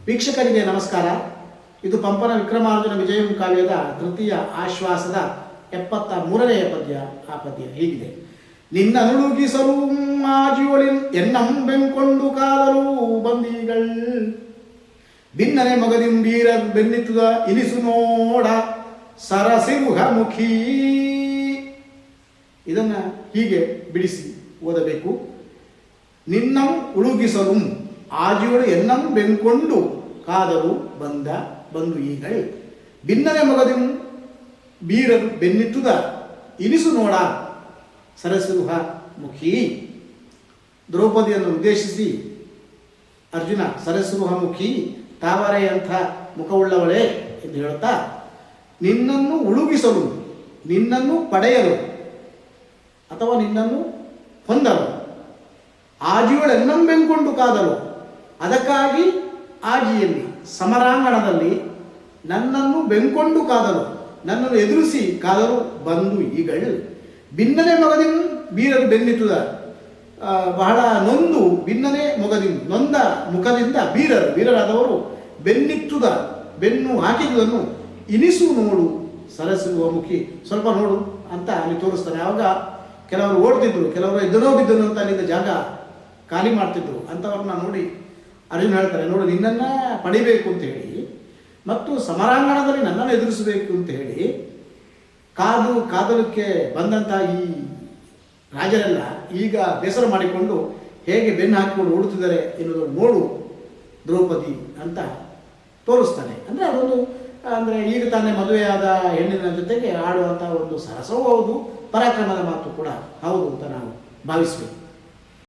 ವೀಕ್ಷಕರಿಗೆ ನಮಸ್ಕಾರ. ಇದು ಪಂಪನ ವಿಕ್ರಮಾರ್ಜುನ ವಿಜಯಂ ಕಾವ್ಯದ ತೃತೀಯ ಆಶ್ವಾಸದ 73ನೇ ಪದ್ಯ. ಆ ಪದ್ಯ ಹೀಗಿದೆ: ನಿನ್ನ ನುಡುಗಿಸಲು ಮಾಜಿಯೊಳಿನ್ ಎನ್ನಂ ಬೆಂಕೊಂಡು ಕಾದಲು ಬಂದಿಗಳ್ ಭಿನ್ನನೆ ಮಗದಿಂಬೀರ ಬೆನ್ನಿತ್ತುದ ಇನಿಸು ನೋಡ ಸರಸಿರುಹ ಮುಖಿ. ಇದನ್ನು ಹೀಗೆ ಬಿಡಿಸಿ ಓದಬೇಕು. ನಿನ್ನಂ ಉಳುಗಿಸಲು ಆಜಿಯೊಳು ಎನ್ನಂ ಬೆಂಕೊಂಡು ಕಾದರು ಬಂದು ಈಗಳ್ ಭಿನ್ನನೆ ಮಗದಿಂ ಬೀರರು ಬೆನ್ನಿತ್ತುದ ಇನಿಸು ನೋಡ ಸರಸಿರುಹ ಮುಖಿ. ದ್ರೌಪದಿಯನ್ನು ಉದ್ದೇಶಿಸಿ ಅರ್ಜುನ ಸರಸಿರುಹ ಮುಖಿ, ತಾವರೆಯಂಥ ಮುಖವುಳ್ಳವಳೇ ಎಂದು ಹೇಳುತ್ತಾ, ನಿನ್ನನ್ನು ಉಳುಗಿಸಲು, ನಿನ್ನನ್ನು ಪಡೆಯಲು ಅಥವಾ ನಿನ್ನನ್ನು ಹೊಂದಲು, ಆಜಿಯೊಳೆನ್ನಂಬೆಂಕೊಂಡು ಕಾದಲು, ಅದಕ್ಕಾಗಿ ಆಜಿಯಲ್ಲಿ ಸಮರಾಂಗಣದಲ್ಲಿ ನನ್ನನ್ನು ಬೆಂಕೊಂಡು ಕಾದಲು, ನನ್ನನ್ನು ಎದುರಿಸಿ ಕಾದಲು ಬಂದು ಈಗಳ್ ಭಿನ್ನನೆ ಮಗದಿಂ ಬೀರರು ಬೆನ್ನಿತ್ತುದ, ಬಹಳ ನೊಂದು ಭಿನ್ನನೆ ಮೊಗದಿಂ ನೊಂದ ಮುಖದಿಂದ ಬೀರರಾದವರು ಬೆನ್ನಿತ್ತುದ ಬೆನ್ನು ಹಾಕಿದುದನ್ನು ಇನಿಸು ನೋಡು ಸರಸಿರುವ ಮುಖಿ, ಸ್ವಲ್ಪ ನೋಡು ಅಂತ ಅಲ್ಲಿ ತೋರಿಸ್ತಾನೆ. ಆವಾಗ ಕೆಲವರು ಓಡ್ತಿದ್ರು, ಕೆಲವರು ಎದ್ದನೋ ಬಿದ್ದನೋ ಅಂತ ಅಲ್ಲಿಂದ ಜಾಗ ಖಾಲಿ ಮಾಡ್ತಿದ್ರು. ಅಂಥವ್ರನ್ನ ನೋಡಿ ಅರ್ಜುನ ಹೇಳ್ತಾರೆ, ನೋಡು ನಿನ್ನನ್ನು ಪಡಿಬೇಕು ಅಂತ ಹೇಳಿ ಮತ್ತು ಸಮರಾಂಗಣದಲ್ಲಿ ನನ್ನನ್ನು ಎದುರಿಸಬೇಕು ಅಂತ ಹೇಳಿ ಕಾದಲಕ್ಕೆ ಬಂದಂಥ ಈ ರಾಜರೆಲ್ಲ ಈಗ ಬೇಸರ ಮಾಡಿಕೊಂಡು ಹೇಗೆ ಬೆನ್ನು ಹಾಕಿಕೊಂಡು ಓಡುತ್ತಿದ್ದಾರೆ ಎನ್ನುವುದನ್ನು ನೋಡು ದ್ರೌಪದಿ ಅಂತ ತೋರಿಸ್ತಾನೆ. ಅಂದರೆ ಅದೊಂದು ಅಂದರೆ ಈಗ ತಾನೇ ಮದುವೆಯಾದ ಹೆಣ್ಣಿನ ಜೊತೆಗೆ ಆಡುವಂಥ ಒಂದು ಸರಸವೂ ಹೌದು, ಪರಾಕ್ರಮದ ಮಾತು ಕೂಡ ಹೌದು ಅಂತ ನಾವು ಭಾವಿಸಬೇಕು.